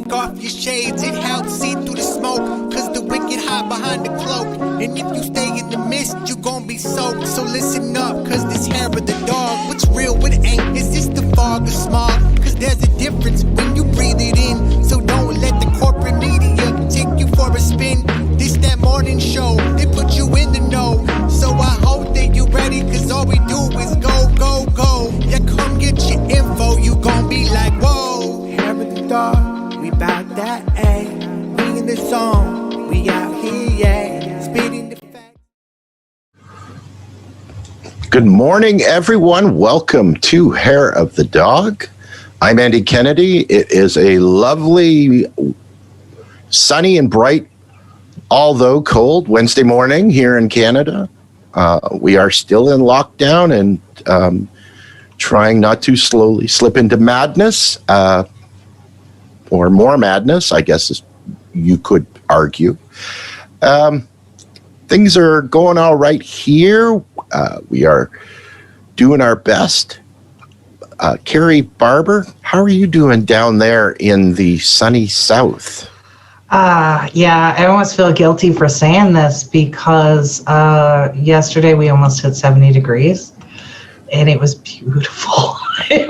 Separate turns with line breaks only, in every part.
Take off your shades, it helps see through the smoke, cause the wicked hide behind the cloak. And if you stay in the mist, you gon' be soaked. So listen up, cause this hair of the dog, what's real, what ain't? Is this the fog or smog? Cause there's a difference when you breathe it in. So don't let the corporate media take you for a spin. This that morning show, they put you in the know. So I hope that you ready, cause all we do is go, go, go. Yeah, come get your info, you gon' be like, whoa. Hair of the dog, we bout that, ayy. We in the zone, we out here, yeah. Spitting the facts.
Good morning, everyone. Welcome to Hair of the Dog. I'm Andy Kennedy. It is a lovely, sunny and bright, although cold, Wednesday morning here in Canada. We are still in lockdown and trying not to slowly slip into madness, or more madness, I guess as you could argue. Things are going all right here. We are doing our best. Carrie Barber, how are you doing down there in the sunny south?
Yeah, I almost feel guilty for saying this because yesterday we almost hit 70 degrees and it was beautiful. It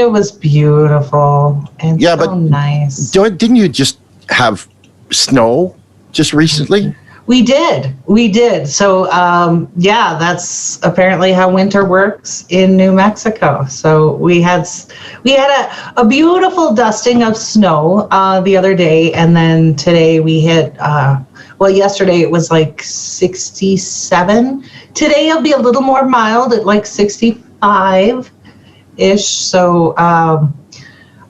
was beautiful and
yeah,
so
but
nice.
Didn't you just have snow just recently?
We did. So, yeah, that's apparently how winter works in New Mexico. So we had a beautiful dusting of snow the other day, and then today we hit. Yesterday it was like 67. Today it'll be a little more mild at like 65-ish. So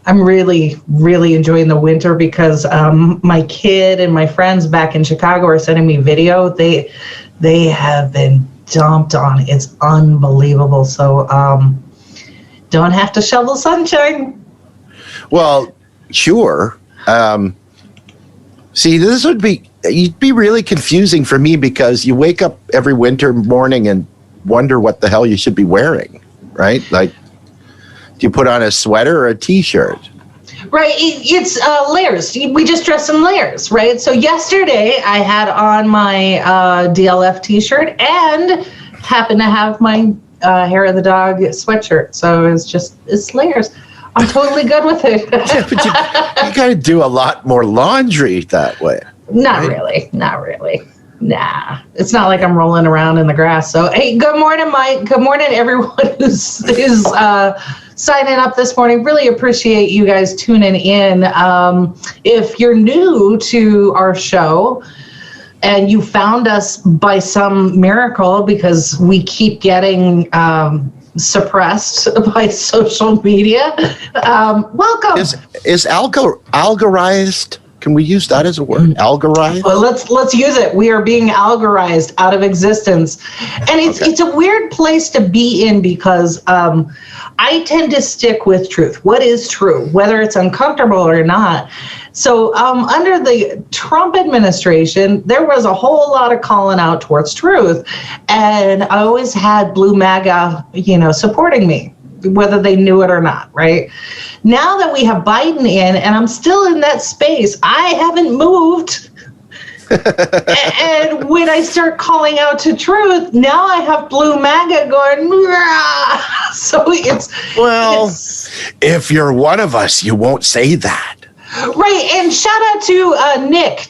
I'm really, really enjoying the winter because my kid and my friends back in Chicago are sending me video. They have been dumped on. It's unbelievable. So don't have to shovel sunshine.
Well, sure. See, you'd be really confusing for me because you wake up every winter morning and wonder what the hell you should be wearing, right? Like, do you put on a sweater or a t-shirt?
Right, it's layers. We just dress in layers, right? So yesterday I had on my DLF t-shirt and happened to have my Hair of the Dog sweatshirt. So it's layers. I'm totally good with it.
Yeah, but you got to do a lot more laundry that way.
Not really. Nah, it's not like I'm rolling around in the grass. So, hey, good morning, Mike. Good morning, everyone who's signing up this morning. Really appreciate you guys tuning in. If you're new to our show and you found us by some miracle because we keep getting suppressed by social media, welcome.
Is algorized? Can we use that as a word? Algorized?
Well, let's use it. We are being algorized out of existence. And it's a weird place to be in because I tend to stick with truth. What is true, whether it's uncomfortable or not. So under the Trump administration, there was a whole lot of calling out towards truth. And I always had Blue MAGA, supporting me, whether they knew it or not, right? Now that we have Biden in, and I'm still in that space, I haven't moved. And when I start calling out to truth, now I have Blue MAGA going, rah! So
if you're one of us, you won't say that.
Right, and shout out to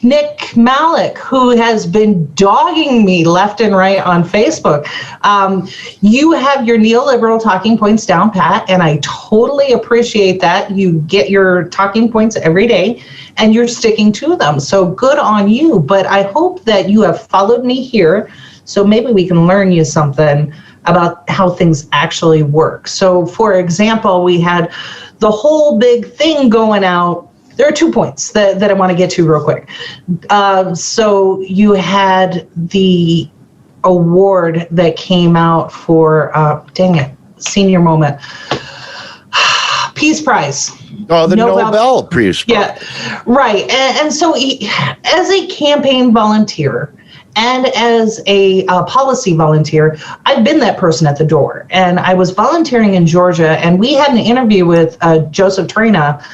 Nick Malik, who has been dogging me left and right on Facebook. You have your neoliberal talking points down pat, and I totally appreciate that. You get your talking points every day, and you're sticking to them. So good on you, but I hope that you have followed me here, so maybe we can learn you something about how things actually work. So, for example, we had the whole big thing going out. There are 2 points that I want to get to real quick. So you had the award that came out for, senior moment, Peace Prize.
Oh, the Nobel Peace Prize.
Yeah, right. And so as a campaign volunteer and as a policy volunteer, I've been that person at the door. And I was volunteering in Georgia, and we had an interview with Joseph Trina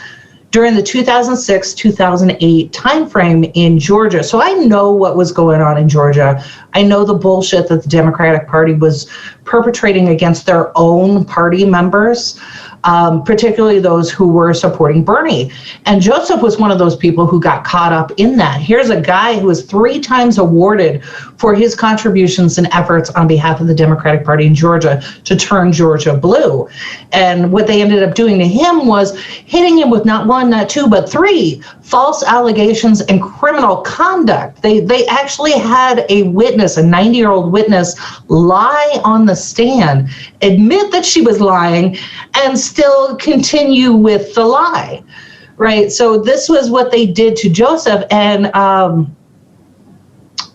during the 2006-2008 timeframe in Georgia. So I know what was going on in Georgia. I know the bullshit that the Democratic Party was perpetrating against their own party members, particularly those who were supporting Bernie. And Joseph was one of those people who got caught up in that. Here's a guy who was 3 times awarded for his contributions and efforts on behalf of the Democratic Party in Georgia to turn Georgia blue. And what they ended up doing to him was hitting him with not 1, not 2, but 3 false allegations and criminal conduct. They actually had a witness, a 90-year-old witness, lie on the stand, admit that she was lying, and still continue with the lie, right? So this was what they did to Joseph, and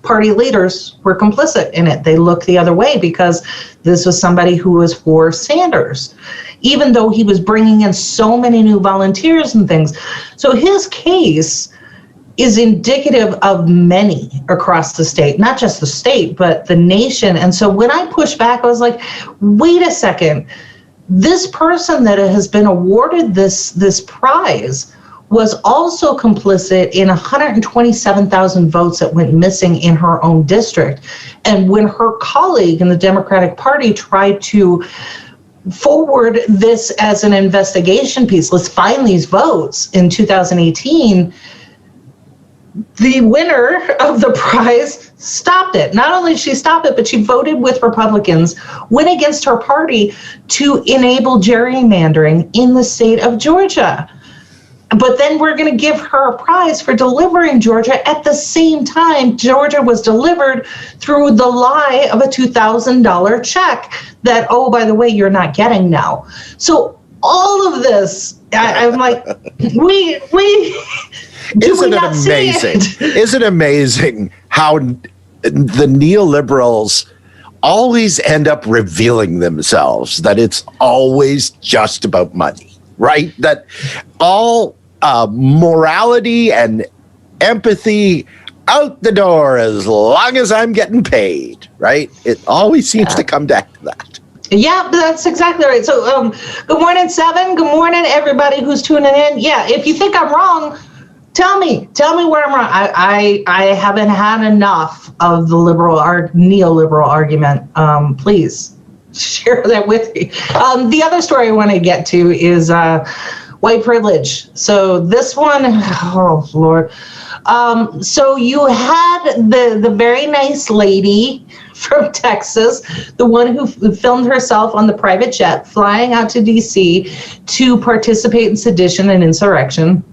party leaders were complicit in it. They looked the other way because this was somebody who was for Sanders, even though he was bringing in so many new volunteers and things. So his case is indicative of many across the state, not just the state, but the nation. And so when I pushed back, I was like, wait a second, this person that has been awarded this prize was also complicit in 127,000 votes that went missing in her own district. And when her colleague in the Democratic Party tried to forward this as an investigation piece, let's find these votes in 2018, the winner of the prize stopped it. Not only did she stop it, but she voted with Republicans, went against her party to enable gerrymandering in the state of Georgia. But then we're going to give her a prize for delivering Georgia. At the same time, Georgia was delivered through the lie of a $2,000 check that, oh, by the way, you're not getting now. So all of this, I'm like, we
Isn't it amazing? Isn't it amazing how the neoliberals always end up revealing themselves, that it's always just about money, right? That all morality and empathy out the door as long as I'm getting paid, right? It always seems to come down to that.
Yeah, that's exactly right. So good morning, Seven. Good morning, everybody who's tuning in. Yeah, if you think I'm wrong, tell me where I'm wrong. I haven't had enough of the neoliberal argument. Please share that with me. The other story I want to get to is white privilege. So this one, oh Lord. So you had the very nice lady from Texas, the one who filmed herself on the private jet flying out to DC to participate in sedition and insurrection.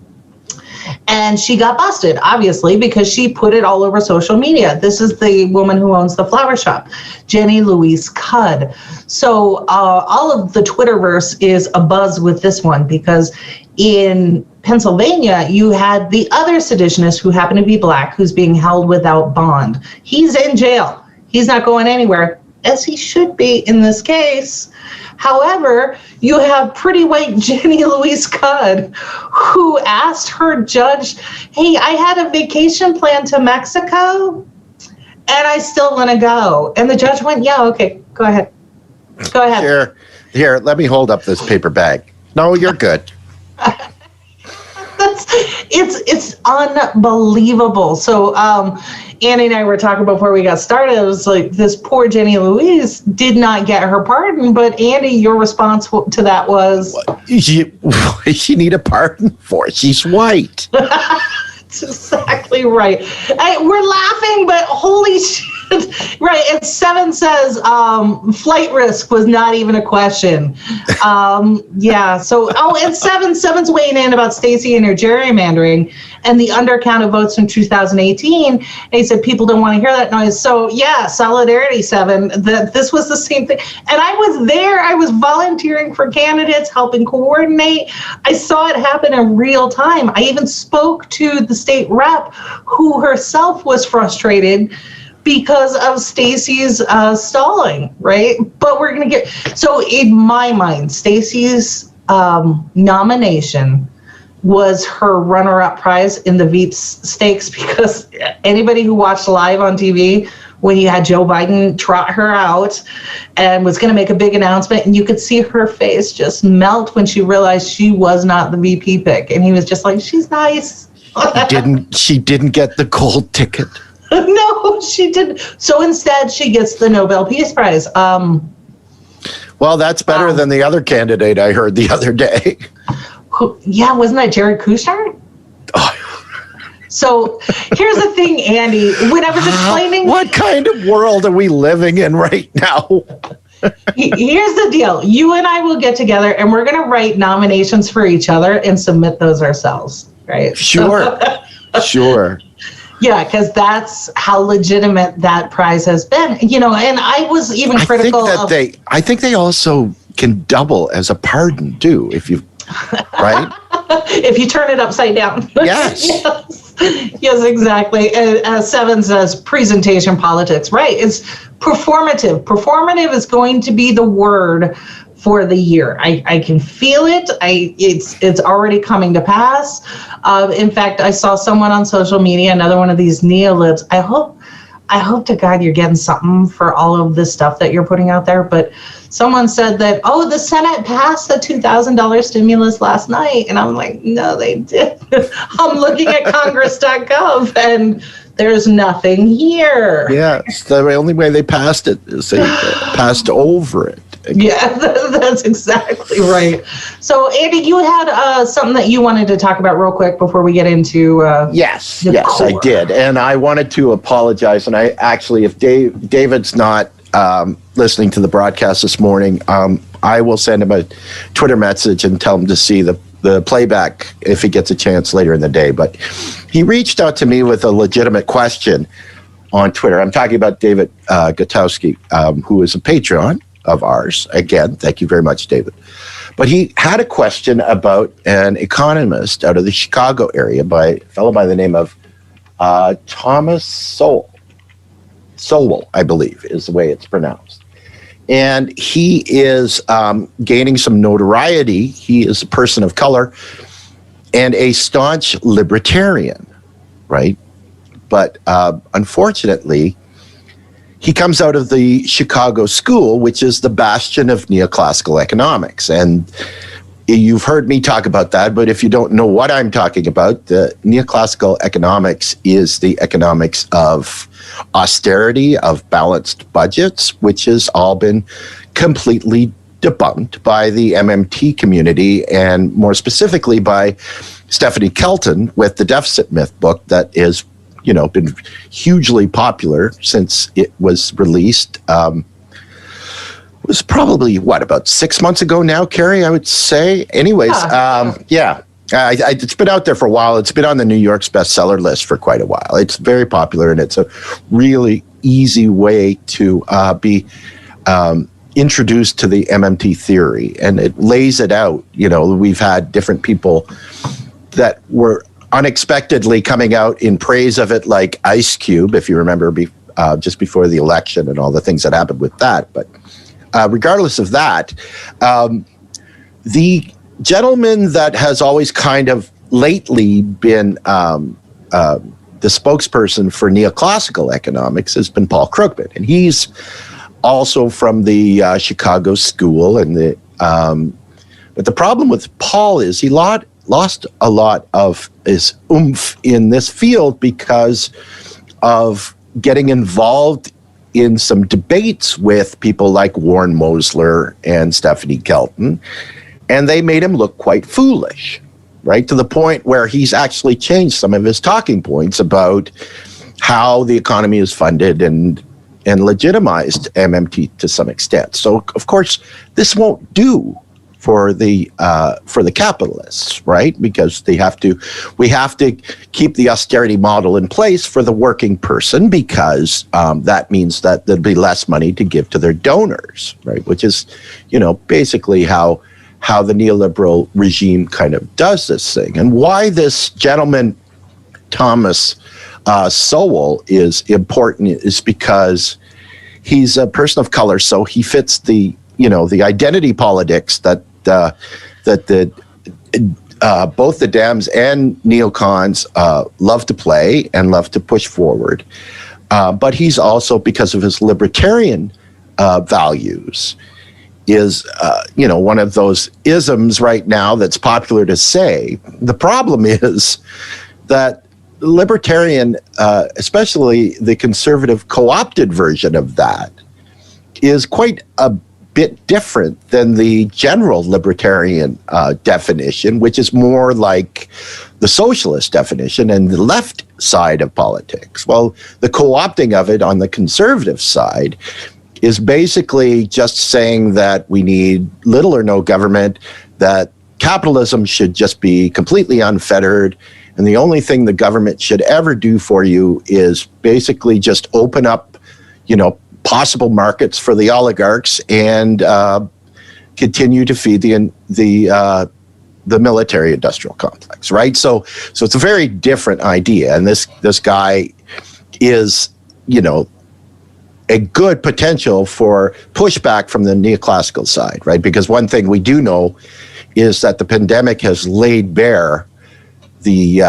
And she got busted, obviously, because she put it all over social media. This is the woman who owns the flower shop, Jenny Louise Cudd. So all of the Twitterverse is abuzz with this one, because in Pennsylvania, you had the other seditionist who happened to be black, who's being held without bond. He's in jail. He's not going anywhere, as he should be in this case. However, you have pretty white Jenny Louise Cudd, who asked her judge, hey, I had a vacation plan to Mexico, and I still want to go. And the judge went, yeah, okay, go ahead. Go ahead.
Here, let me hold up this paper bag. No, you're good.
It's unbelievable. So Annie and I were talking before we got started. It was like, this poor Jenny Louise did not get her pardon. But Andy, your response to that was,
she need a pardon for? She's white.
That's exactly right. We're laughing, but holy shit. Right. And Seven says flight risk was not even a question. Yeah. So, and Seven's weighing in about Stacey and her gerrymandering and the undercount of votes from 2018. And he said people don't want to hear that noise. So yeah, solidarity, Seven. That this was the same thing. And I was there. I was volunteering for candidates, helping coordinate. I saw it happen in real time. I even spoke to the state rep, who herself was frustrated because of Stacey's stalling, right? But we're going to get, so in my mind, Stacey's nomination was her runner-up prize in the Veep stakes, because anybody who watched live on TV when you had Joe Biden trot her out and was going to make a big announcement, and you could see her face just melt when she realized she was not the VP pick, and he was just like, she's nice.
She didn't get the gold ticket.
No, she didn't. So instead, she gets the Nobel Peace Prize.
Well, that's better than the other candidate I heard the other day.
Yeah, wasn't that Jared Kushner?
Oh.
So here's the thing, Andy. When I was explaining...
What kind of world are we living in right now?
Here's the deal. You and I will get together, and we're going to write nominations for each other and submit those ourselves, right?
Sure. Sure.
Yeah, because that's how legitimate that prize has been. And I was even critical
I think they also can double as a pardon, too, if you... Right?
If you turn it upside down.
Yes.
Yes, exactly. As Seven says, presentation politics. Right. It's performative. Performative is going to be the word for the year. I can feel it. It's already coming to pass. In fact, I saw someone on social media, another one of these neolibs. I hope to God you're getting something for all of this stuff that you're putting out there. But someone said that, the Senate passed the $2,000 stimulus last night. And I'm like, no, they didn't. I'm looking at congress.gov and there's nothing here.
Yeah, it's the only way they passed it is they passed over it.
Yeah, that's exactly right. So, Andy, you had something that you wanted to talk about real quick before we get into
Yes, I did. And I wanted to apologize. And I actually, if David's not listening to the broadcast this morning, I will send him a Twitter message and tell him to see the playback if he gets a chance later in the day. But he reached out to me with a legitimate question on Twitter. I'm talking about David Gutowski, who is a Patreon of ours. Again, thank you very much, David. But he had a question about an economist out of the Chicago area by a fellow by the name of Thomas Sowell, I believe is the way it's pronounced. And he is gaining some notoriety. He is a person of color and a staunch libertarian, right? But unfortunately, he comes out of the Chicago school, which is the bastion of neoclassical economics. And you've heard me talk about that, but if you don't know what I'm talking about, the neoclassical economics is the economics of austerity, of balanced budgets, which has all been completely debunked by the MMT community, and more specifically by Stephanie Kelton with the Deficit Myth book that is been hugely popular since it was released. It was probably, about 6 months ago now, Carrie, I would say. Anyways, it's been out there for a while. It's been on the New York's bestseller list for quite a while. It's very popular, and it's a really easy way to be introduced to the MMT theory. And it lays it out. We've had different people that were unexpectedly coming out in praise of it, like Ice Cube, if you remember, just before the election and all the things that happened with that. But regardless of that, the gentleman that has always kind of lately been the spokesperson for neoclassical economics has been Paul Krugman, and he's also from the Chicago school. And but the problem with Paul is he lost a lot of his oomph in this field because of getting involved in some debates with people like Warren Mosler and Stephanie Kelton, and they made him look quite foolish, right? To the point where he's actually changed some of his talking points about how the economy is funded and legitimized MMT to some extent. So, of course, this won't do for the capitalists, right? Because we have to keep the austerity model in place for the working person, because that means that there'd be less money to give to their donors, right? Which is, basically how the neoliberal regime kind of does this thing. And why this gentleman, Thomas Sowell, is important is because he's a person of color, so he fits the identity politics that both the Dems and neocons love to play and love to push forward. but he's also, because of his libertarian values, is one of those isms right now that's popular to say. The problem is that libertarian, especially the conservative co-opted version of that, is quite a bit different than the general libertarian definition, which is more like the socialist definition and the left side of politics. Well, the co-opting of it on the conservative side is basically just saying that we need little or no government, that capitalism should just be completely unfettered, and the only thing the government should ever do for you is basically just open up, possible markets for the oligarchs and continue to feed the military-industrial complex, right? So it's a very different idea, and this guy is, a good potential for pushback from the neoclassical side, right? Because one thing we do know is that the pandemic has laid bare the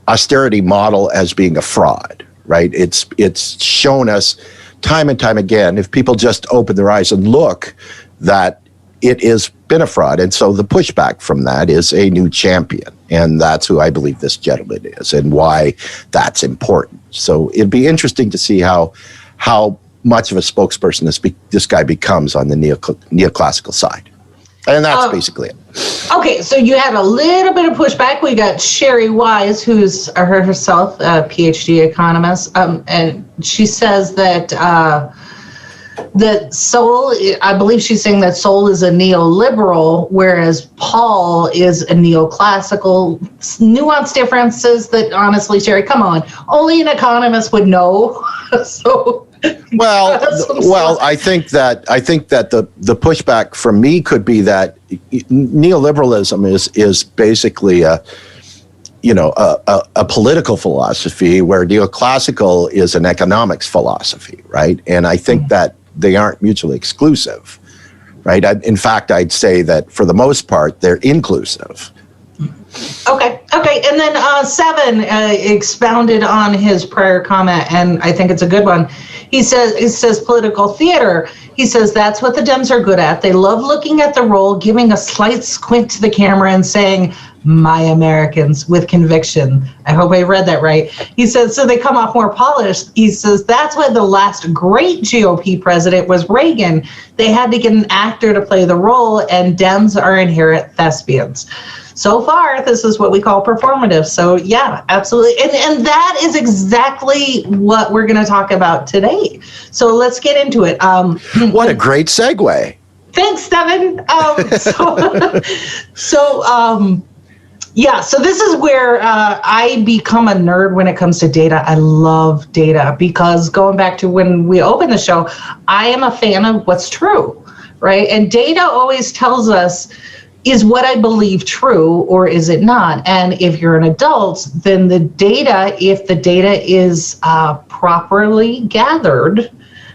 austerity model as being a fraud, right? It's shown us time and time again, if people just open their eyes and look, that it has been a fraud. And so the pushback from that is a new champion. And that's who I believe this gentleman is and why that's important. So it'd be interesting to see how much of a spokesperson this guy becomes on the neoclassical side. And that's basically it.
Okay, so you had a little bit of pushback. We got Sherry Wise, who's herself a PhD economist, and she says that Sol, I believe she's saying that Sol is a neoliberal, whereas Paul is a neoclassical. Nuanced differences that, honestly, Sherry, come on, only an economist would know. So.
Well, I think that the pushback from me could be that neoliberalism is basically a political philosophy, where neoclassical is an economics philosophy, right? And I think that they aren't mutually exclusive, right? In fact, I'd say that for the most part, they're inclusive.
Okay. And then Seven expounded on his prior comment, and I think it's a good one. He says political theater. He says that's what the Dems are good at. They love looking at the role, giving a slight squint to the camera and saying, "My Americans," with conviction. I hope I read that right. He says, so they come off more polished. He says that's why the last great GOP president was Reagan. They had to get an actor to play the role, and Dems are inherent thespians. So far, this is what we call performative. So yeah, absolutely. And that is exactly what we're going to talk about today. So let's get into it.
What a great segue.
Thanks, Devin. So this is where I become a nerd when it comes to data. I love data because, going back to when we opened the show, I am a fan of what's true, right? And data always tells us, is what I believe true or is it not? And if you're an adult, then if the data is properly gathered,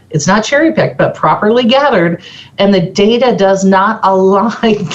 it's not cherry picked, but properly gathered, and the data does not align.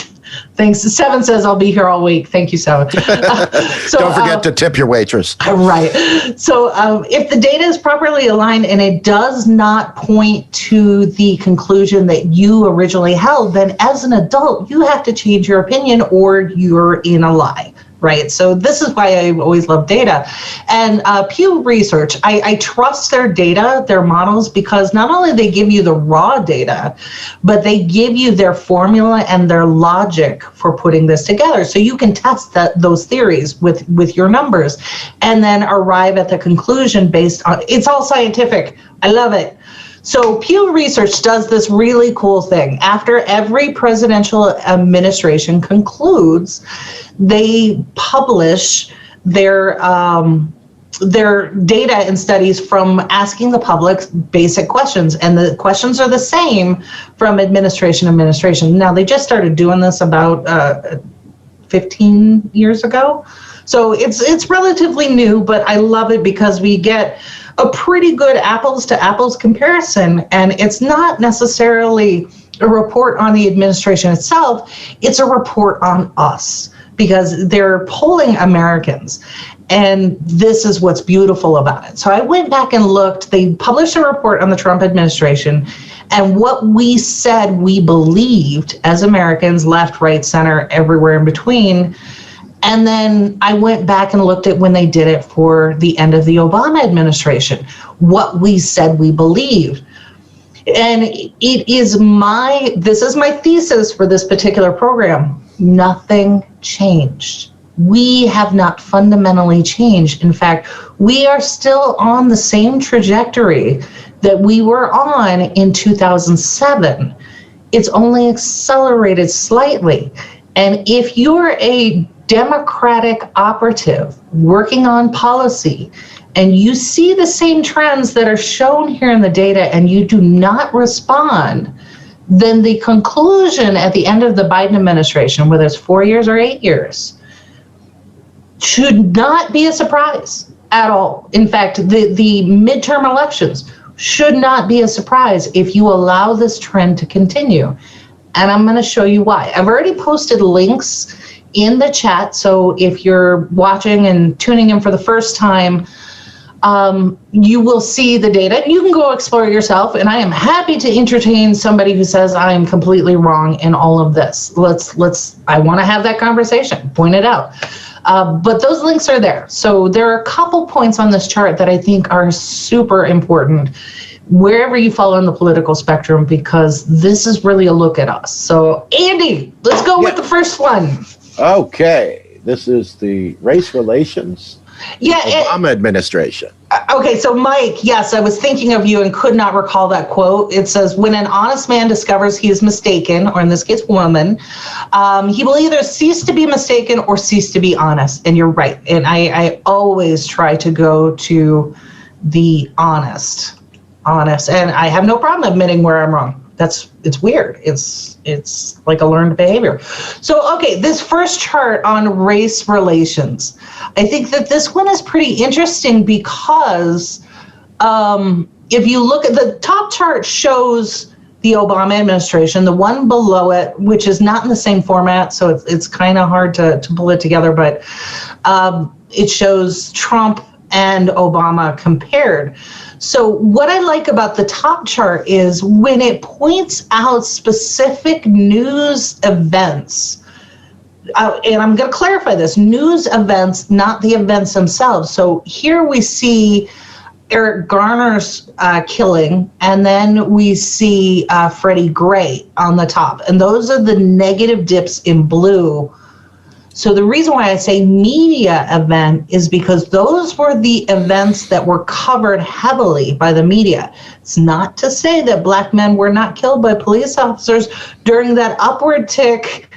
Thanks. Seven says, I'll be here all week. Thank you, Seven.
Don't forget to tip your waitress.
Right. So if the data is properly aligned and it does not point to the conclusion that you originally held, then as an adult, you have to change your opinion or you're in a lie. Right. So this is why I always love data. And Pew Research, I trust their data, their models, because not only they give you the raw data, but they give you their formula and their logic for putting this together. So you can test those theories with your numbers and then arrive at the conclusion based on, it's all scientific. I love it. So Pew Research does this really cool thing. After every presidential administration concludes, they publish their data and studies from asking the public basic questions. And the questions are the same from administration to administration. Now, they just started doing this about 15 years ago. So it's relatively new, but I love it because we get a pretty good apples to apples comparison. And it's not necessarily a report on the administration itself, it's a report on us. because they're polling Americans. And this is what's beautiful about it. So I went back and looked. They published a report on the Trump administration and what we said we believed as Americans, left, right, center, everywhere in between. And then I went back and looked at when they did it for the end of the Obama administration, what we said we believed. And this is my thesis for this particular program. Nothing changed. We have not fundamentally changed. In fact, we are still on the same trajectory that we were on in 2007. It's only accelerated slightly. And if you're a Democratic operative working on policy and you see the same trends that are shown here in the data and you do not respond, then the conclusion at the end of the Biden administration, whether it's 4 years or 8 years, should not be a surprise at all. In fact, the midterm elections should not be a surprise if you allow this trend to continue. And I'm going to show you why. I've already posted links in the chat, so if you're watching and tuning in for the first time, you will see the data. You can go explore it yourself, and I am happy to entertain somebody who says I am completely wrong in all of this. I want to have that conversation, point it out. But those links are there. So there are a couple points on this chart that I think are super important wherever you fall on the political spectrum, because this is really a look at us. So Andy, let's go with the first one.
Okay, this is the race relations. Obama administration.
Okay, so Mike, yes, I was thinking of you and could not recall that quote. It says, when an honest man discovers he is mistaken, or in this case, woman, he will either cease to be mistaken or cease to be honest. And you're right. And I always try to go to the honest. And I have no problem admitting where I'm wrong. It's weird. It's like a learned behavior. So, okay, this first chart on race relations, I think that this one is pretty interesting because if you look at the top chart shows the Obama administration, the one below it, which is not in the same format, so it's kind of hard to pull it together, but it shows Trump and Obama compared. So what I like about the top chart is when it points out specific news events, and I'm going to clarify this, news events, not the events themselves. So here we see Eric Garner's killing, and then we see Freddie Gray on the top. And those are the negative dips in blue. So the reason why I say media event is because those were the events that were covered heavily by the media. It's not to say that black men were not killed by police officers during that upward tick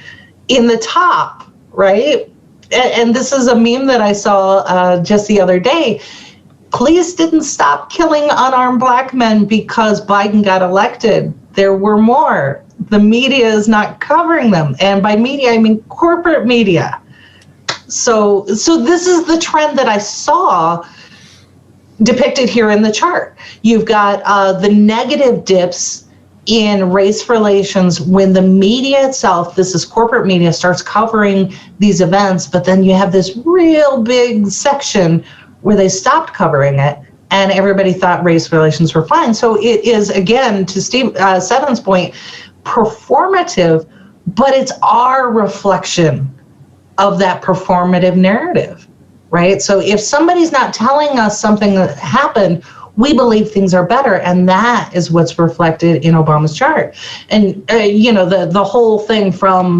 in the top, right? And this is a meme that I saw just the other day. Police didn't stop killing unarmed black men because Biden got elected. There were more. The media is not covering them. And by media, I mean corporate media. So this is the trend that I saw depicted here in the chart. You've got the negative dips in race relations when the media itself, this is corporate media, starts covering these events, but then you have this real big section where they stopped covering it and everybody thought race relations were fine. So it is, again, to Steve Seven's point, performative, but it's our reflection of that performative narrative, right? So if somebody's not telling us something that happened, we believe things are better, and that is what's reflected in Obama's chart. And the whole thing from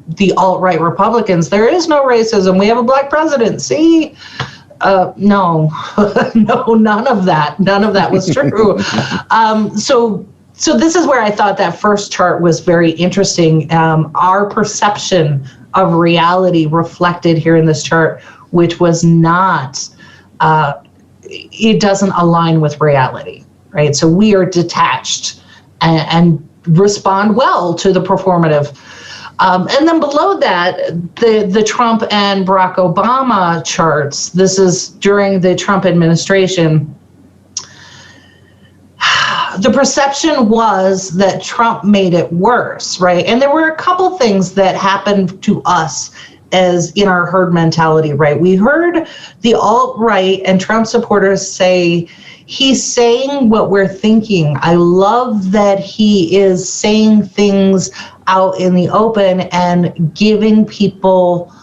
the alt-right Republicans, there is no racism, we have a black president, see? No, no, none of that was true. So this is where I thought that first chart was very interesting. Our perception of reality reflected here in this chart, which was not, it doesn't align with reality, right? So we are detached and respond well to the performative. And then below that, the Trump and Barack Obama charts, this is during the Trump administration. The perception was that Trump made it worse, right? And there were a couple things that happened to us as in our herd mentality, right? We heard the alt-right and Trump supporters say, he's saying what we're thinking. I love that he is saying things out in the open and giving people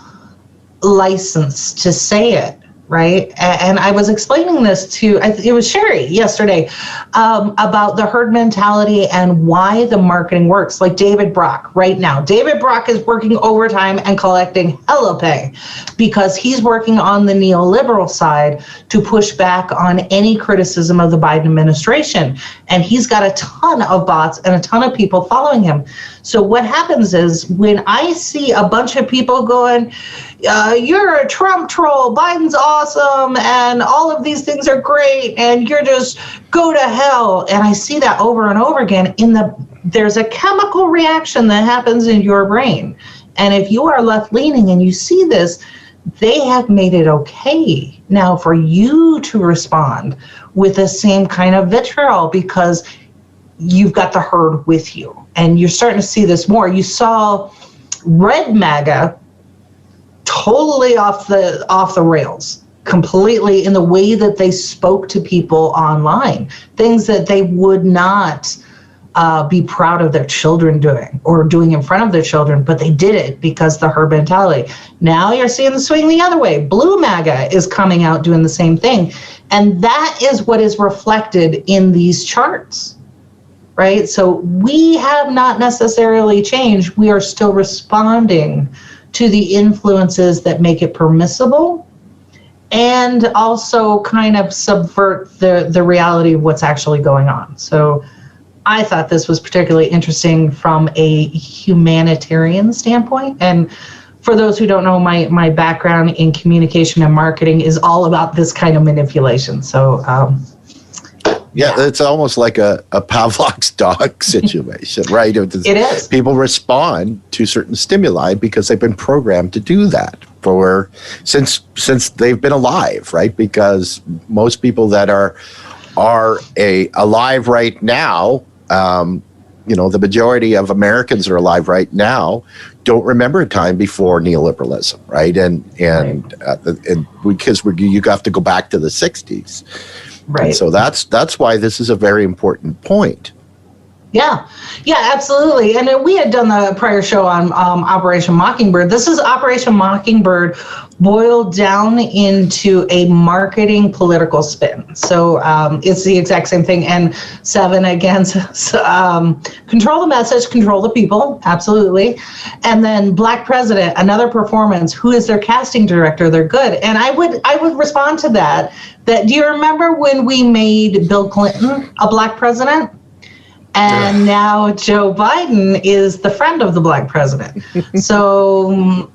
license to say it, right? And I was explaining this to, it was Sherry yesterday, about the herd mentality and why the marketing works. Like David Brock right now. David Brock is working overtime and collecting hella pay because he's working on the neoliberal side to push back on any criticism of the Biden administration. And he's got a ton of bots and a ton of people following him. So what happens is when I see a bunch of people going, you're a Trump troll, Biden's awesome, and all of these things are great, and you're just go to hell. And I see that over and over again there's a chemical reaction that happens in your brain. And if you are left-leaning and you see this, they have made it okay now for you to respond with the same kind of vitriol because you've got the herd with you. And you're starting to see this more. You saw Red MAGA totally off the rails, completely in the way that they spoke to people online, things that they would not be proud of their children doing or doing in front of their children, but they did it because the herd mentality. Now you're seeing the swing the other way. Blue MAGA is coming out doing the same thing. And that is what is reflected in these charts, right? So we have not necessarily changed. We are still responding to the influences that make it permissible and also kind of subvert the reality of what's actually going on. So I thought this was particularly interesting from a humanitarian standpoint. And for those who don't know, my background in communication and marketing is all about this kind of manipulation. So
yeah, it's almost like a Pavlov's dog situation, right?
It is.
People respond to certain stimuli because they've been programmed to do that since they've been alive, right? Because most people that are alive right now, the majority of Americans are alive right now, don't remember a time before neoliberalism, right? And because you have to go back to the 60s. Right. And so that's why this is a very important point.
Yeah, absolutely. And we had done the prior show on Operation Mockingbird. This is Operation Mockingbird boiled down into a marketing political spin. So it's the exact same thing. And 7 against control the message, control the people. Absolutely. And then Black President, another performance. Who is their casting director? They're good. And I would respond to that. Do you remember when we made Bill Clinton a Black president? And now Joe Biden is the friend of the Black president. So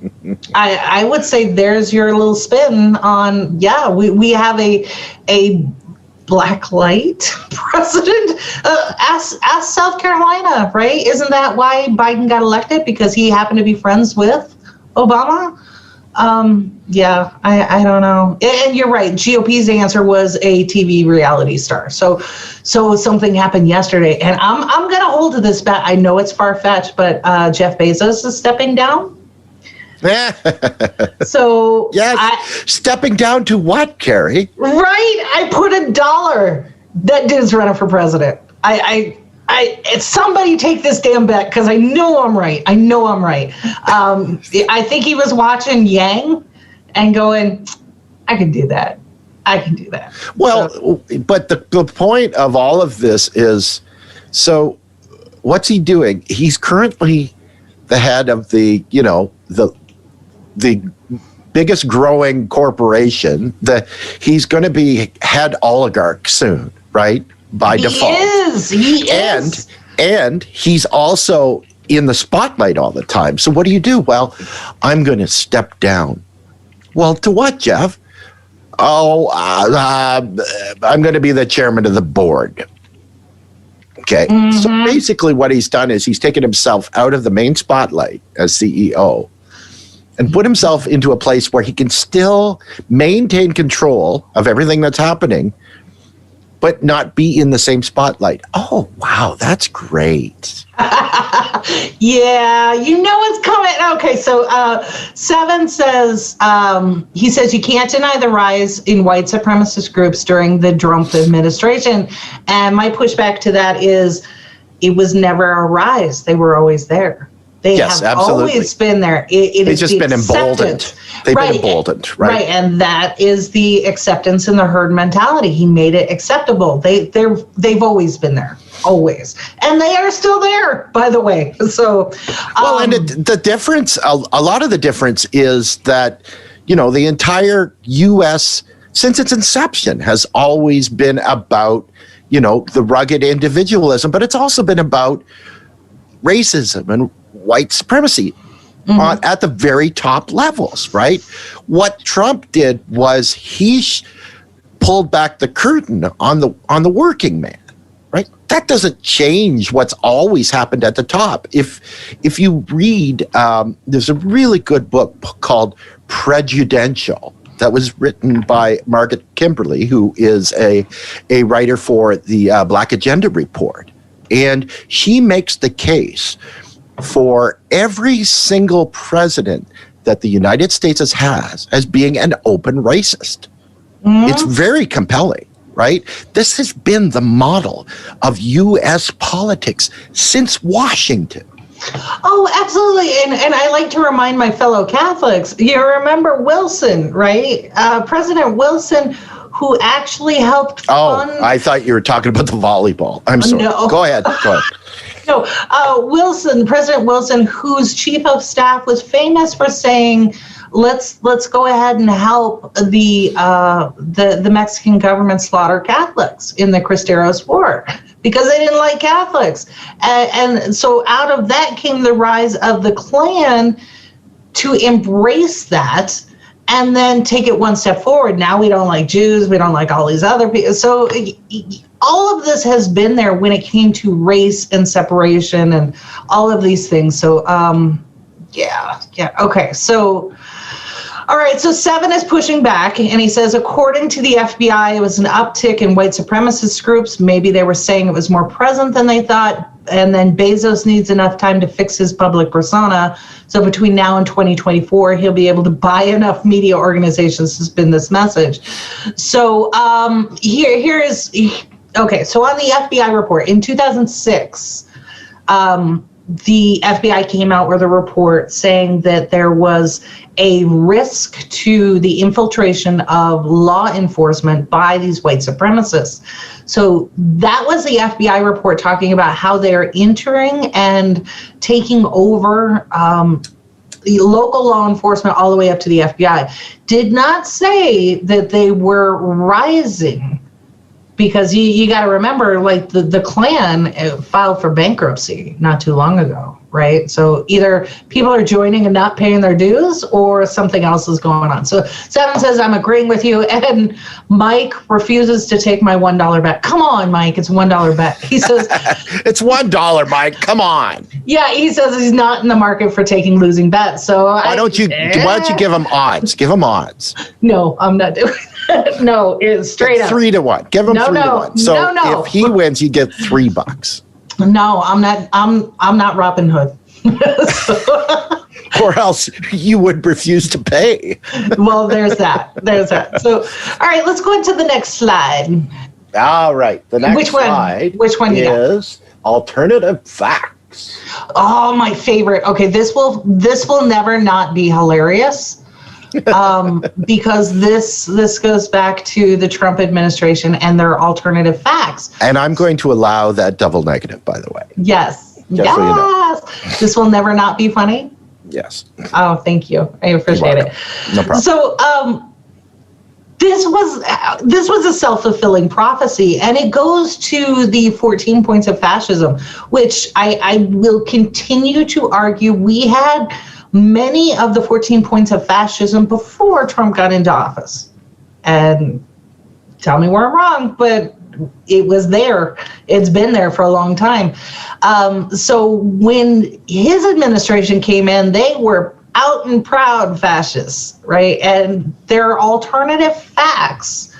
I would say there's your little spin on, we have a black light president. Ask South Carolina, right? Isn't that why Biden got elected? Because he happened to be friends with Obama? I don't know. And you're right. GOP's answer was a TV reality star. So something happened yesterday, and I'm going to hold to this bet. I know it's far-fetched, but Jeff Bezos is stepping down. So
yes, stepping down to what, Carrie?
Right. I put $1 that dude's running for president. Somebody take this damn bet because I know I'm right. I think he was watching Yang and going, I can do that. Well,
but the point of all of this is, so what's he doing? He's currently the head of the biggest growing corporation. He's going to be head oligarch soon, right? By default.
He is.
And he's also in the spotlight all the time. So what do you do? Well, I'm going to step down. Well, to what, Jeff? I'm going to be the chairman of the board. Okay. Mm-hmm. So basically what he's done is he's taken himself out of the main spotlight as CEO and put himself into a place where he can still maintain control of everything that's happening, but not be in the same spotlight. Oh, wow, that's great.
Yeah, you know it's coming. Okay, so Seven says, he says you can't deny the rise in white supremacist groups during the Trump administration. And my pushback to that is it was never a rise. They were always there. They
Yes,
have
absolutely.
always been there. They've
just been emboldened. They've been emboldened, right?
Right, and that is the acceptance in the herd mentality. He made it acceptable. They've always been there, always, and they are still there, by the way. So,
well, and the difference, a lot of the difference is that, you know, the entire U.S. since its inception has always been about, you know, the rugged individualism, but it's also been about racism and white supremacy at the very top levels, right? What Trump did was he pulled back the curtain on the working man, right? That doesn't change what's always happened at the top. If you read, there's a really good book called Prejudential that was written by Margaret Kimberly, who is a writer for the Black Agenda Report. And she makes the case for every single president that the United States has as being an open racist. It's very compelling, right? This has been the model of U.S. politics since Washington.
Oh, absolutely. And I like to remind my fellow Catholics, you remember Wilson, right? President Wilson, who actually helped fund...
I thought you were talking about the volleyball. I'm sorry.
No.
Go ahead.
No, Wilson, President Wilson, whose chief of staff was famous for saying, let's go ahead and help the Mexican government slaughter Catholics in the Cristeros War because they didn't like Catholics. And so out of that came the rise of the Klan to embrace that and then take it one step forward. Now we don't like Jews. We don't like all these other people. So all of this has been there when it came to race and separation and all of these things. So, yeah. Okay. So, all right. So Seven is pushing back and he says, according to the FBI, it was an uptick in white supremacist groups. Maybe they were saying it was more present than they thought. And then Bezos needs enough time to fix his public persona. So between now and 2024, he'll be able to buy enough media organizations to spin this message. So here is, okay, so on the FBI report in 2006, the FBI came out with a report saying that there was a risk to the infiltration of law enforcement by these white supremacists. So that was the FBI report talking about how they're entering and taking over the local law enforcement all the way up to the FBI. Did not say that they were rising, because you got to remember, like the Klan filed for bankruptcy not too long ago, right? So either people are joining and not paying their dues, or something else is going on. So Seven says, I'm agreeing with you, and Mike refuses to take my $1 bet. Come on, Mike, it's a $1 bet. He says,
it's $1, Mike. Come on.
Yeah, he says he's not in the market for taking losing bets. So
why don't you give him odds? Give him odds.
No, I'm not doing that. No, it's straight up
3-1. Give him 3-1. So if he wins, you get $3.
No, I'm not. I'm not Robin Hood.
Or else you would refuse to pay.
Well, there's that. So, all right, let's go into the next slide.
All right, the next slide.
Which one
is alternative facts.
Oh, my favorite. Okay, this will never not be hilarious. Because this goes back to the Trump administration and their alternative facts.
And I'm going to allow that double negative, by the way.
Yes.
So you know.
This will never not be funny.
Yes.
Oh, thank you. I appreciate it.
No problem.
So this was a self-fulfilling prophecy, and it goes to the 14 points of fascism, which I will continue to argue we had many of the 14 points of fascism before Trump got into office. And tell me where I'm wrong, but it was there. It's been there for a long time. So when his administration came in, they were out and proud fascists, right? And there are alternative facts.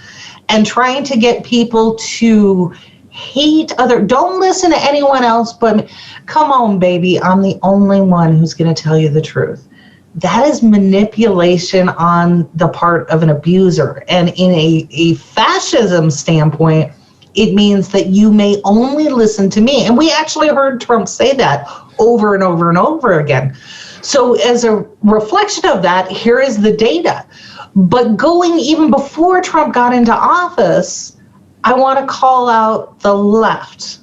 and trying to get people to hate don't listen to anyone else but me. Come on, baby, I'm the only one who's going to tell you the truth. That is manipulation on the part of an abuser. And in a fascism standpoint, it means that you may only listen to me. And we actually heard Trump say that over and over and over again. So as a reflection of that, here is the data. But going even before Trump got into office, I want to call out the left,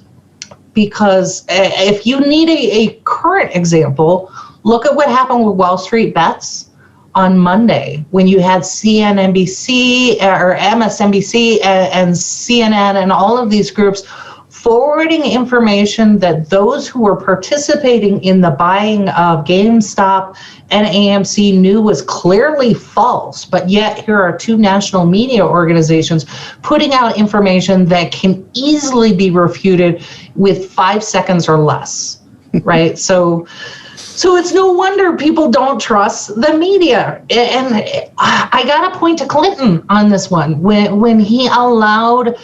because if you need a current example, look at what happened with Wall Street Bets on Monday when you had CNBC or MSNBC and CNN and all of these groups forwarding information that those who were participating in the buying of GameStop and AMC knew was clearly false, but yet here are two national media organizations putting out information that can easily be refuted with 5 seconds or less, right? So it's no wonder people don't trust the media. And I got to point to Clinton on this one when he allowed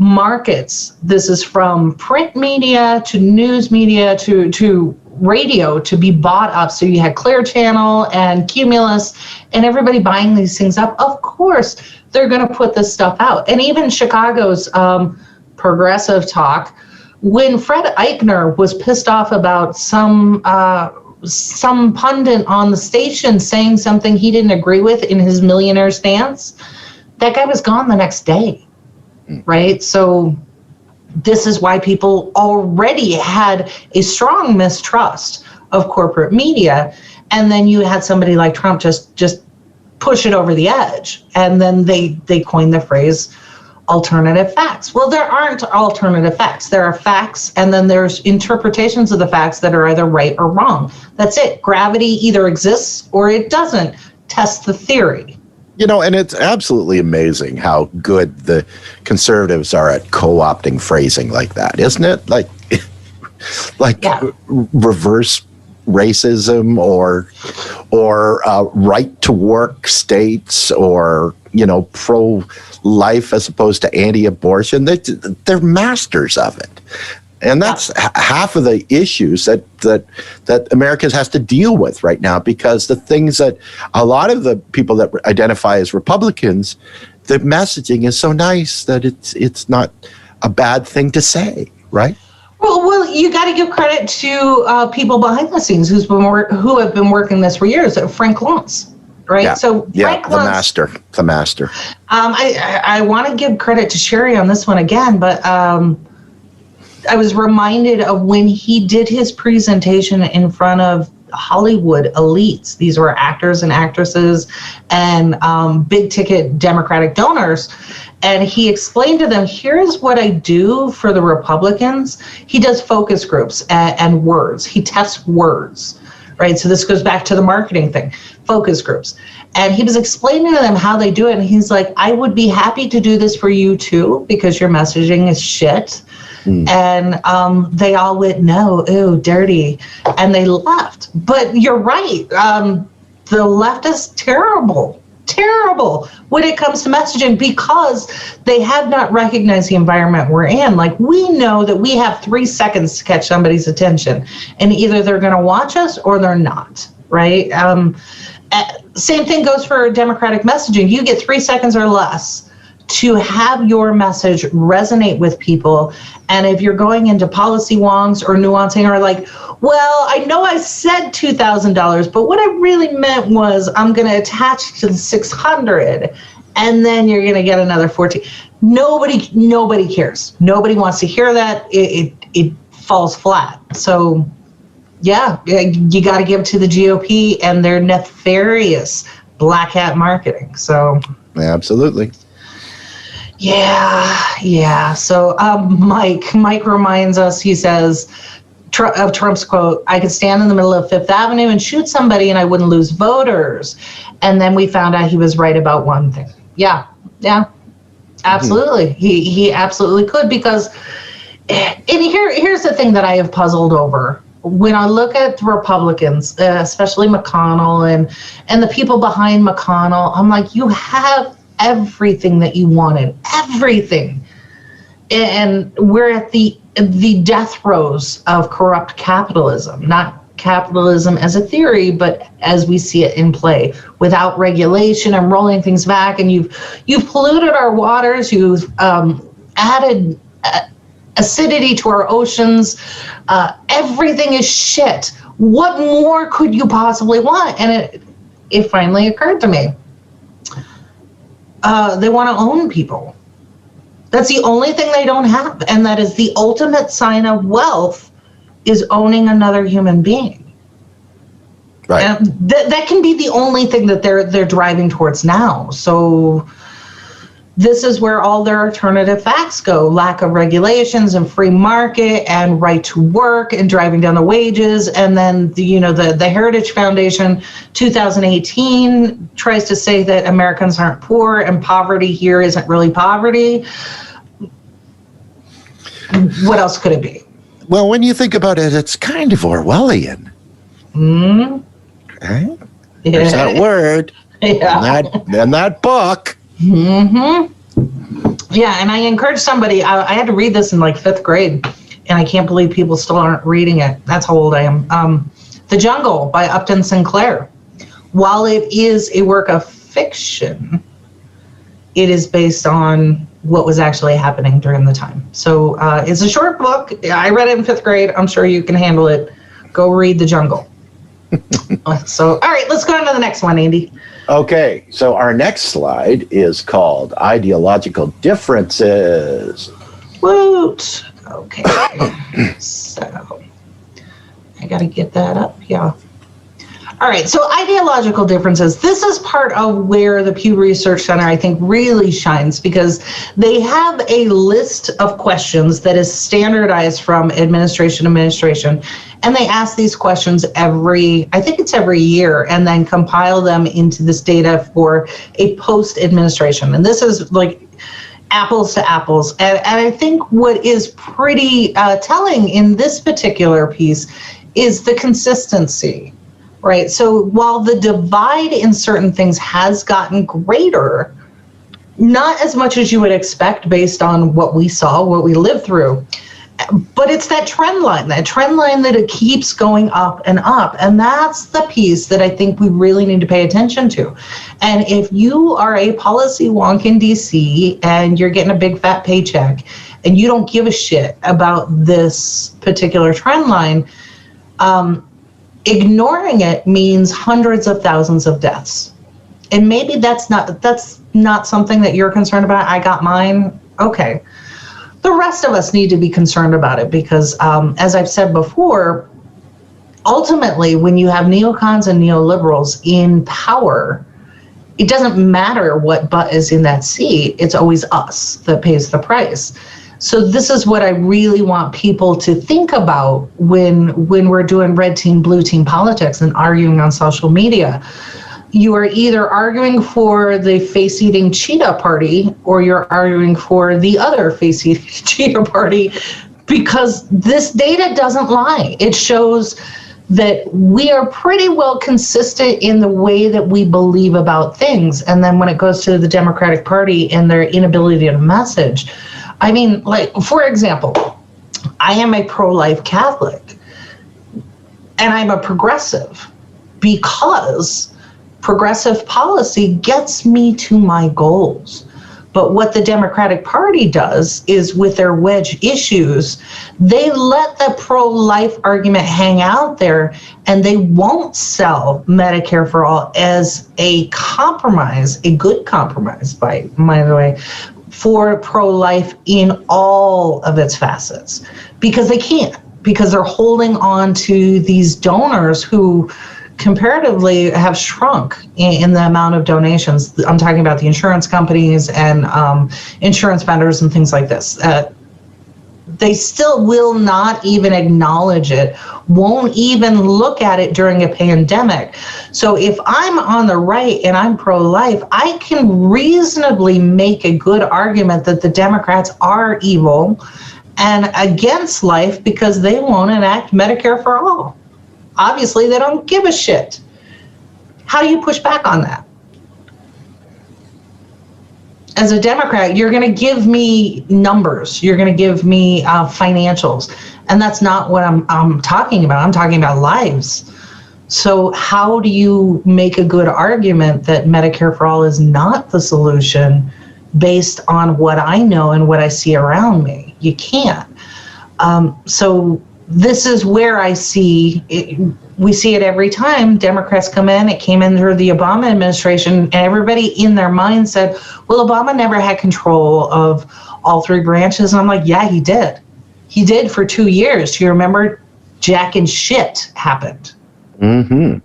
markets, this is from print media to news media to radio, to be bought up. So you had Clear Channel and Cumulus and everybody buying these things up. Of course, they're going to put this stuff out. And even Chicago's progressive talk, when Fred Eichner was pissed off about some pundit on the station saying something he didn't agree with in his millionaire stance, that guy was gone the next day. Right? So this is why people already had a strong mistrust of corporate media. And then you had somebody like Trump just push it over the edge. And then they coined the phrase alternative facts. Well, there aren't alternative facts. There are facts, and then there's interpretations of the facts that are either right or wrong. That's it. Gravity either exists or it doesn't. Test the theory.
You know, and it's absolutely amazing how good the conservatives are at co-opting phrasing like that, isn't it? Like reverse racism or right to work states, or, you know, pro-life as opposed to anti-abortion. They're masters of it. And that's half of the issues that America has to deal with right now, because the things that a lot of the people that identify as Republicans, the messaging is so nice that it's not a bad thing to say, right?
Well, you got to give credit to people behind the scenes who have been working this for years. Frank Luntz, right?
Yeah.
So Frank Luntz,
the master.
I want to give credit to Sherry on this one again, but I was reminded of when he did his presentation in front of Hollywood elites. These were actors and actresses and big ticket Democratic donors. And he explained to them, here's what I do for the Republicans. He does focus groups and words. He tests words, right? So this goes back to the marketing thing, focus groups. And he was explaining to them how they do it. And he's like, I would be happy to do this for you too, because your messaging is shit. And they all went, no, ew, dirty. And they left. But you're right. The left is terrible when it comes to messaging, because they have not recognized the environment we're in. Like, we know that we have 3 seconds to catch somebody's attention, and either they're going to watch us or they're not, right? Same thing goes for Democratic messaging. You get 3 seconds or less to have your message resonate with people. And if you're going into policy wongs or nuancing, or like, well, I know I said $2,000, but what I really meant was I'm going to attach to the 600, and then you're going to get another 14. Nobody cares. Nobody wants to hear that. It falls flat. So yeah, you got to give to the GOP and their nefarious black hat marketing. So
Absolutely.
Yeah. So Mike reminds us, he says, of Trump's quote, I could stand in the middle of Fifth Avenue and shoot somebody and I wouldn't lose voters. And then we found out he was right about one thing. Yeah, absolutely. He absolutely could, because, and here's the thing that I have puzzled over. When I look at Republicans, especially McConnell and the people behind McConnell, I'm like, you have everything that you wanted, everything. And we're at the death throes of corrupt capitalism, not capitalism as a theory, but as we see it in play, without regulation and rolling things back. And you've polluted our waters, you've added acidity to our oceans. Everything is shit. What more could you possibly want? And it finally occurred to me. They want to own people. That's the only thing they don't have. And that is the ultimate sign of wealth, is owning another human being.
Right.
And that can be the only thing that they're driving towards now. So this is where all their alternative facts go: lack of regulations and free market and right to work and driving down the wages. And then the Heritage Foundation 2018 tries to say that Americans aren't poor and poverty here isn't really poverty. What else could it be?
Well, when you think about it, it's kind of Orwellian. Okay.
Yeah.
There's that word.
Yeah.
In that book.
Yeah, and I encourage somebody. I had to read this in like 5th grade, and I can't believe people still aren't reading it. That's how old I am. The Jungle by Upton Sinclair. While it is a work of fiction, it is based on what was actually happening during the time. So it's a short book. I read it in 5th grade. I'm sure you can handle it. Go read The Jungle. So, all right, let's go on to the next one, Andy.
Okay, so our next slide is called Ideological Differences.
Woot. Okay. So I got to get that up. Yeah. All right. So ideological differences. This is part of where the Pew Research Center, I think, really shines, because they have a list of questions that is standardized from administration to administration. And they ask these questions every year, and then compile them into this data for a post-administration. And this is like apples to apples. And I think what is pretty telling in this particular piece is the consistency, right? So while the divide in certain things has gotten greater, not as much as you would expect based on what we saw, what we lived through, but it's that trend line that it keeps going up and up. And that's the piece that I think we really need to pay attention to. And if you are a policy wonk in DC and you're getting a big fat paycheck and you don't give a shit about this particular trend line, ignoring it means hundreds of thousands of deaths. And maybe that's not something that you're concerned about. I got mine. Okay. The rest of us need to be concerned about it, because as I've said before, ultimately, when you have neocons and neoliberals in power, it doesn't matter what butt is in that seat. It's always us that pays the price. So this is what I really want people to think about when we're doing red team, blue team politics and arguing on social media. You are either arguing for the face-eating cheetah party, or you're arguing for the other face-eating cheetah party, because this data doesn't lie. It shows that we are pretty well consistent in the way that we believe about things. And then when it goes to the Democratic Party and their inability to message, I mean, like, for example, I am a pro-life Catholic, and I'm a progressive, because progressive policy gets me to my goals. But what the Democratic Party does is, with their wedge issues, they let the pro-life argument hang out there, and they won't sell Medicare for all as a compromise, a good compromise, by the way, for pro-life in all of its facets, because they can't, because they're holding on to these donors who comparatively have shrunk in the amount of donations. I'm talking about the insurance companies and insurance vendors and things like this. They still will not even acknowledge it, won't even look at it during a pandemic. So if I'm on the right and I'm pro-life, I can reasonably make a good argument that the Democrats are evil and against life because they won't enact Medicare for all. Obviously, they don't give a shit. How do you push back on that? as a Democrat, you're going to give me numbers. You're going to give me financials. And that's not what I'm talking about. I'm talking about lives. So how do you make a good argument that Medicare for All is not the solution based on what I know and what I see around me? You can't. So this is where I see it. We see it every time Democrats come in. It came in through the Obama administration, and everybody in their mind said, well, Obama never had control of all three branches. And I'm like, yeah, he did. He did for 2 years. Do you remember? Jack and shit happened.
Mm-hmm.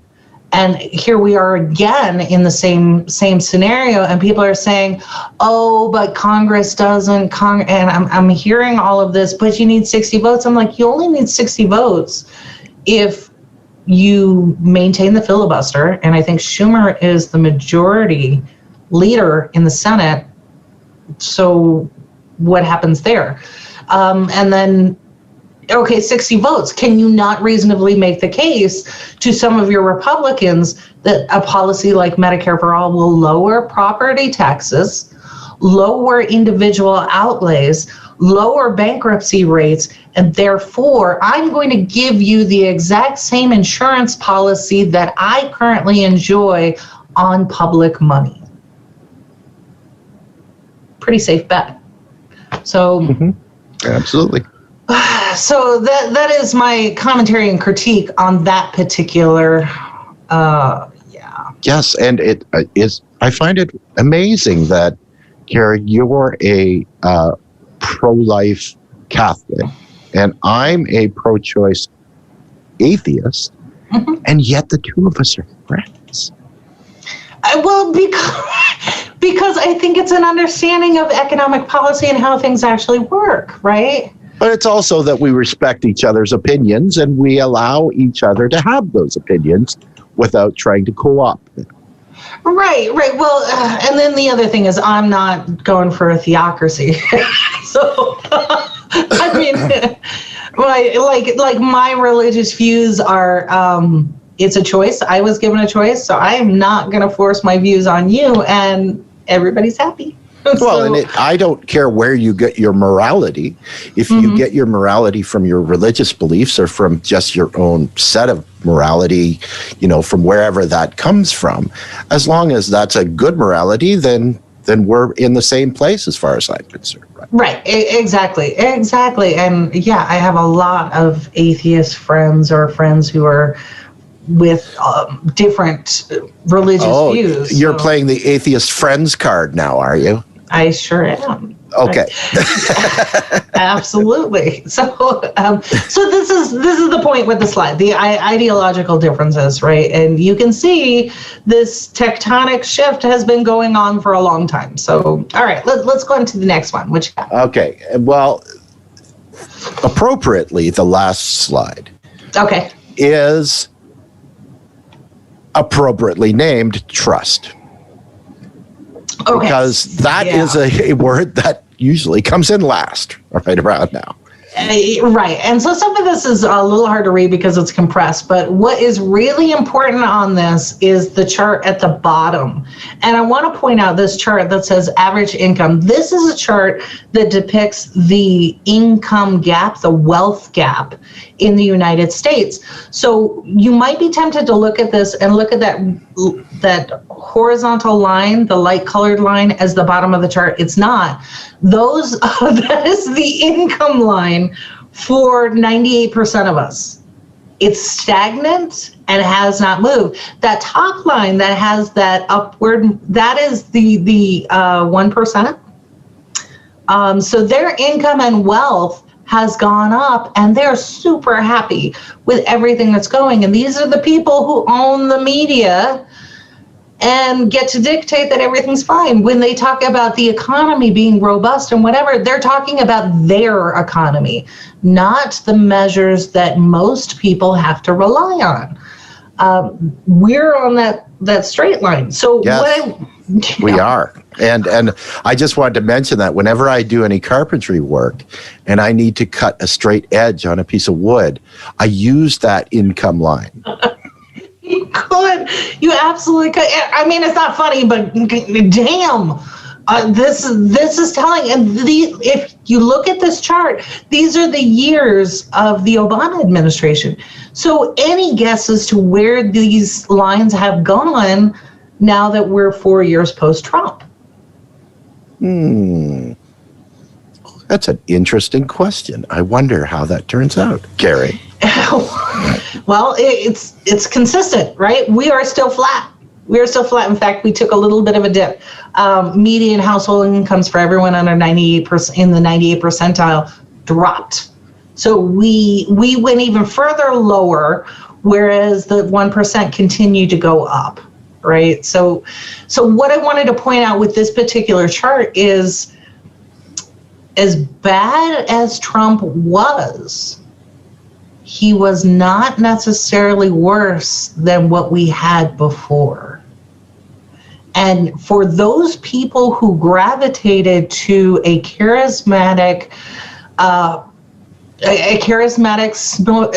And here we are again in the same scenario, and people are saying, "Oh, but Congress doesn't." And I'm hearing all of this, but you need 60 votes. I'm like, you only need 60 votes if you maintain the filibuster. And I think Schumer is the majority leader in the Senate. So what happens there? And then, okay, 60 votes. Can you not reasonably make the case to some of your Republicans that a policy like Medicare for All will lower property taxes, lower individual outlays, lower bankruptcy rates, and therefore I'm going to give you the exact same insurance policy that I currently enjoy on public money? Pretty safe bet. So,
Absolutely.
So that is my commentary and critique on that particular.
Yes, and it is. I find it amazing that, Carrie, you're a pro-life Catholic, and I'm a pro-choice atheist, and yet the two of us are friends.
Well, because I think it's an understanding of economic policy and how things actually work, right?
But it's also that we respect each other's opinions and we allow each other to have those opinions without trying to co-opt them.
Right. Well, and then the other thing is I'm not going for a theocracy. So, I mean, like my religious views are, it's a choice. I was given a choice, so I am not going to force my views on you, and everybody's happy.
Well, and I don't care where you get your morality. If you get your morality from your religious beliefs or from just your own set of morality, from wherever that comes from, as long as that's a good morality, then we're in the same place as far as I'm concerned.
Right. Exactly. And yeah, I have a lot of atheist friends or friends who are with different religious views.
You're playing the atheist friends card now, are you?
I sure am.
Okay.
Absolutely. So this is the point with the slide, the ideological differences, right? And you can see this tectonic shift has been going on for a long time. So, all right, let's go on to the next one.
Okay. Well, appropriately, the last slide.
Okay.
Is appropriately named trust. Okay. Because that is a word that usually comes in last right around now.
Right. And so some of this is a little hard to read because it's compressed, but what is really important on this is the chart at the bottom. And I want to point out this chart that says average income. This is a chart that depicts the income gap, the wealth gap in the United States. So you might be tempted to look at this and look at that horizontal line, the light colored line, as the bottom of the chart. It's not. That is the income line for 98% of us. It's stagnant and has not moved. That top line that has that upward, that is the 1%. So their income and wealth has gone up, and they're super happy with everything that's going. And these are the people who own the media and get to dictate that everything's fine. When they talk about the economy being robust and whatever, they're talking about their economy, not the measures that most people have to rely on. We're on that straight line. So
yes, we are. And I just wanted to mention that whenever I do any carpentry work and I need to cut a straight edge on a piece of wood, I use that income line.
You could. You absolutely could. I mean, it's not funny, but damn. This is telling, and if you look at this chart, these are the years of the Obama administration. So any guess as to where these lines have gone now that we're 4 years post-Trump?
That's an interesting question. I wonder how that turns out, Carrie.
Well, it's consistent, right? We are still flat. We are still flat. In fact, we took a little bit of a dip. Median household incomes for everyone under 98% in the 98th percentile dropped. So we went even further lower, whereas the 1% continued to go up, right? So what I wanted to point out with this particular chart is, as bad as Trump was, he was not necessarily worse than what we had before. And for those people who gravitated to a charismatic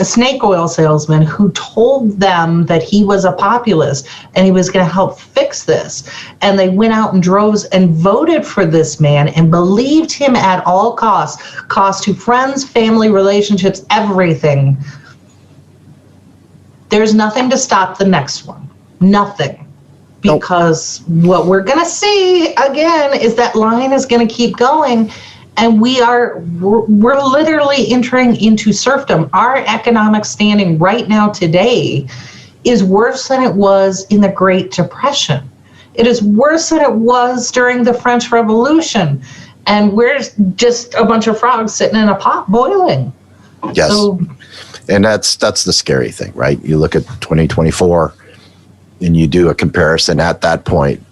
snake oil salesman who told them that he was a populist and he was going to help fix this, and they went out in droves and voted for this man and believed him at all costs, cost to friends, family, relationships, everything. There's nothing to stop the next one. Nothing. Because what we're going to see again is that line is going to keep going, and we're literally entering into serfdom. Our economic standing right now today is worse than it was in the Great Depression. It is worse than it was during the French Revolution, and we're just a bunch of frogs sitting in a pot boiling.
Yes, and that's the scary thing, right? You look at 2024. And you do a comparison at that point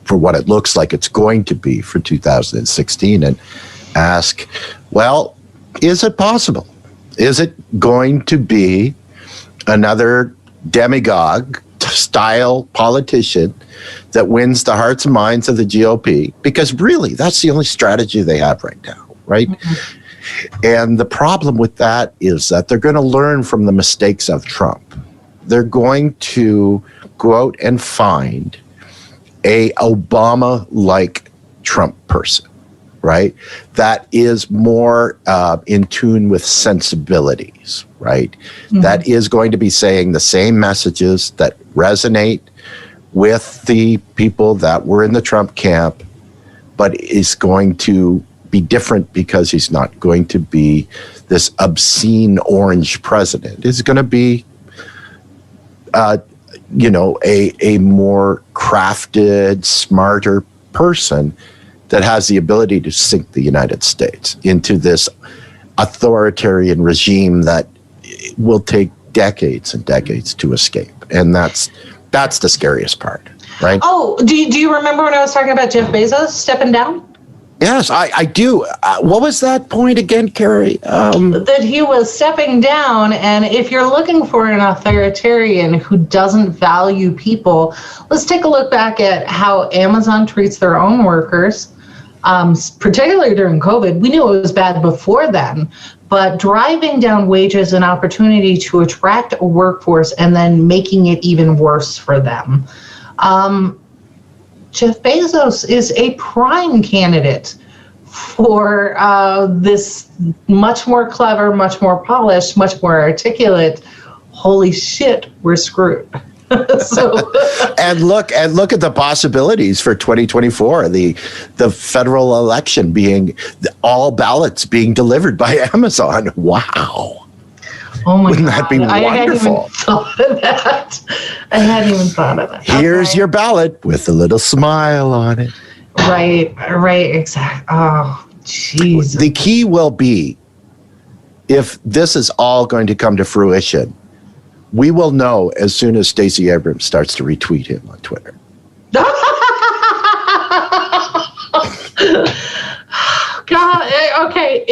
for what it looks like it's going to be for 2016 and ask, well, is it possible? Is it going to be another demagogue style politician that wins the hearts and minds of the GOP? Because really, that's the only strategy they have right now, right? Mm-hmm. And the problem with that is that they're going to learn from the mistakes of Trump. They're going to go out and find a Obama-like Trump person, right? That is more in tune with sensibilities, right? Mm-hmm. That is going to be saying the same messages that resonate with the people that were in the Trump camp, but is going to be different because he's not going to be this obscene orange president. It's going to be a more crafted, smarter person that has the ability to sink the United States into this authoritarian regime that will take decades and decades to escape. And that's the scariest part, right?
Oh, do you remember when I was talking about Jeff Bezos stepping down?
Yes, I do. What was that point again, Carrie?
That he was stepping down, and if you're looking for an authoritarian who doesn't value people, let's take a look back at how Amazon treats their own workers, particularly during COVID. We knew it was bad before then, but driving down wages and opportunity to attract a workforce and then making it even worse for them. Jeff Bezos is a prime candidate for this much more clever, much more polished, much more articulate, holy shit, we're screwed. So
and look at the possibilities for 2024, the federal election being all ballots being delivered by Amazon. Wow.
Oh my
Wouldn't
God.
that be wonderful?
I hadn't even thought of that.
Here's your ballot with a little smile on it.
Right, exactly. Oh, jeez.
The key will be, if this is all going to come to fruition, we will know as soon as Stacey Abrams starts to retweet him on Twitter.
God, okay.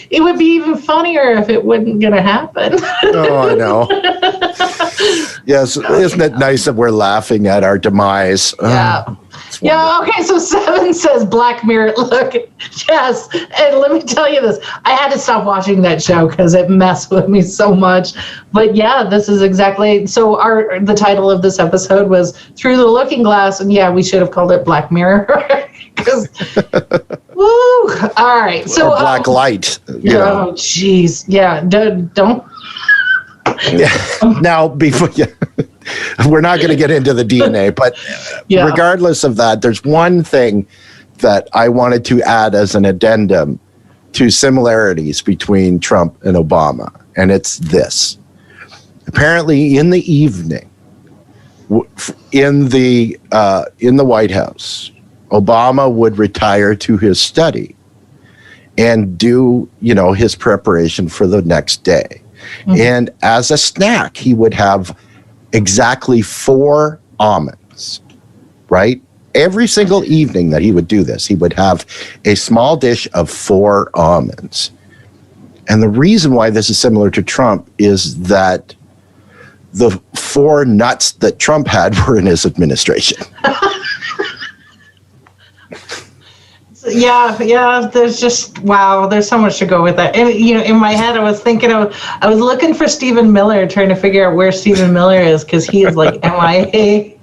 It would be even funnier if it wasn't going to happen.
Oh, I know. Yes, isn't it nice that we're laughing at our demise?
Yeah. Yeah, okay, so 7 says Black Mirror. Look, yes, and let me tell you this. I had to stop watching that show because it messed with me so much. But yeah, this is exactly, so the title of this episode was Through the Looking Glass, and yeah, we should have called it Black Mirror. Woo! All right. So
or black light.
Oh, jeez. Yeah. Don't.
Now, before we're not going to get into the DNA, but regardless of that, there's one thing that I wanted to add as an addendum to similarities between Trump and Obama, and it's this. Apparently, in the evening, in the White House, Obama would retire to his study and do, his preparation for the next day. Mm-hmm. And as a snack, he would have exactly 4 almonds, right? Every single evening that he would do this, he would have a small dish of 4 almonds. And the reason why this is similar to Trump is that the 4 nuts that Trump had were in his administration.
Yeah. There's just, wow, there's so much to go with that. And, in my head, I was thinking I was looking for Stephen Miller, trying to figure out where Stephen Miller is, because he is like MIA.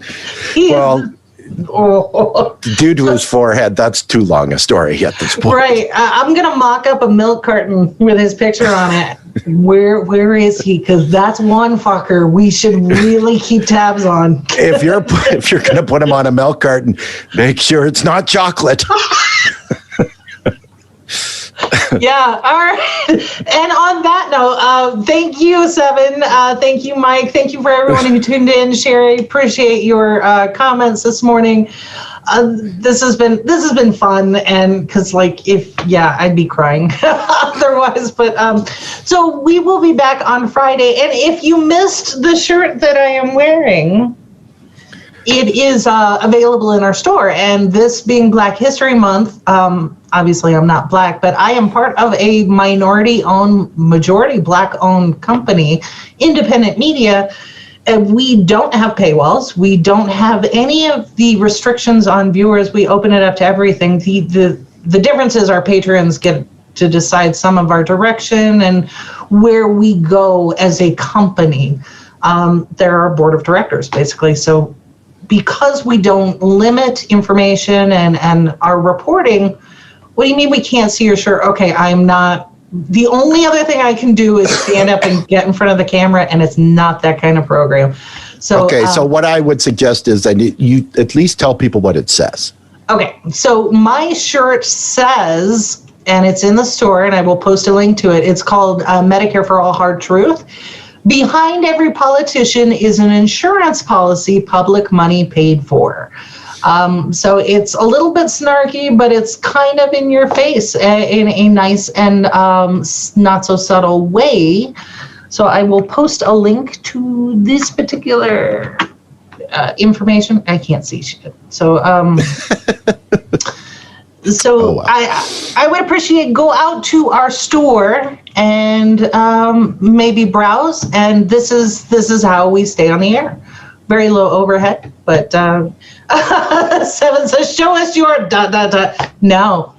Due to his forehead, that's too long a story at this point.
Right. I'm going to mock up a milk carton with his picture on it. Where is he? Because that's one fucker we should really keep tabs on.
If you're going to put him on a milk carton, make sure it's not chocolate.
Yeah. All right. And on that note, thank you, Seven. Thank you, Mike. Thank you for everyone who tuned in. Sherry, appreciate your comments this morning. This has been fun, and because I'd be crying otherwise. But so we will be back on Friday, and if you missed the shirt that I am wearing, it is available in our store. And this being Black History Month, obviously I'm not Black, but I am part of a minority-owned, majority Black-owned company, independent media. And we don't have paywalls. We don't have any of the restrictions on viewers. We open it up to everything. The difference is our patrons get to decide some of our direction and where we go as a company. They're our board of directors, basically. So because we don't limit information and our reporting, what do you mean we can't see your shirt? Okay, I'm not. The only other thing I can do is stand up and get in front of the camera, and it's not that kind of program. So
okay, so what I would suggest is that you at least tell people what it says.
Okay, so my shirt says, and it's in the store, and I will post a link to it. It's called Medicare for All Hard Truth. Behind every politician is an insurance policy, public money paid for. So it's a little bit snarky, but it's kind of in your face in a nice and not so subtle way. So I will post a link to this particular information. I can't see shit. So So wow. I would appreciate go out to our store and maybe browse. And this is how we stay on the air. Very low overhead, but Seven says, "Show us your dot dot dot." No,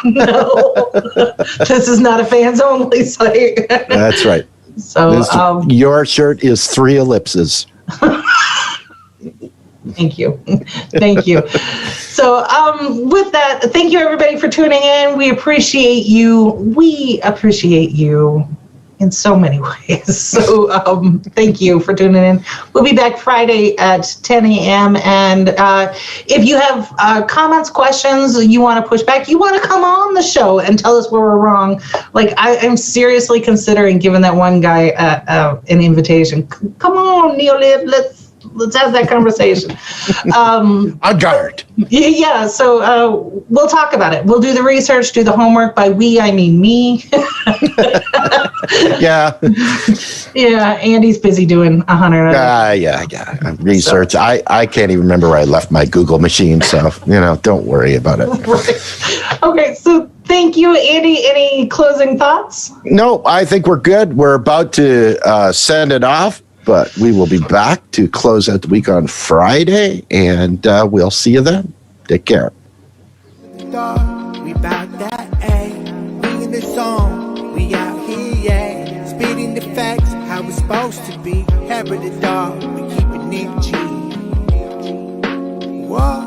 no, this is not a fans only site.
That's right.
So
your shirt is 3 ellipses.
Thank you. Thank you. So with that, thank you everybody for tuning in. We appreciate you. We appreciate you in so many ways. So thank you for tuning in. We'll be back Friday at 10 a.m. And if you have comments, questions, you want to push back, you want to come on the show and tell us where we're wrong. Like I'm seriously considering giving that one guy an invitation. Come on, Neolib, let's have that conversation.
On guard.
Yeah, so we'll talk about it. We'll do the research, do the homework. By we, I mean me.
Yeah.
Yeah, Andy's busy doing 100.
Yeah. Research. So. I can't even remember where I left my Google machine, so, don't worry about it.
Right. Okay, so thank you, Andy. Any closing thoughts?
No, I think we're good. We're about to send it off. But we will be back to close out the week on Friday, and we'll see you then. Take care.
We bout that, we in the zone, we out here, spitting the facts, how it's supposed to be. Hair of the dog, we keep it G. Whoa.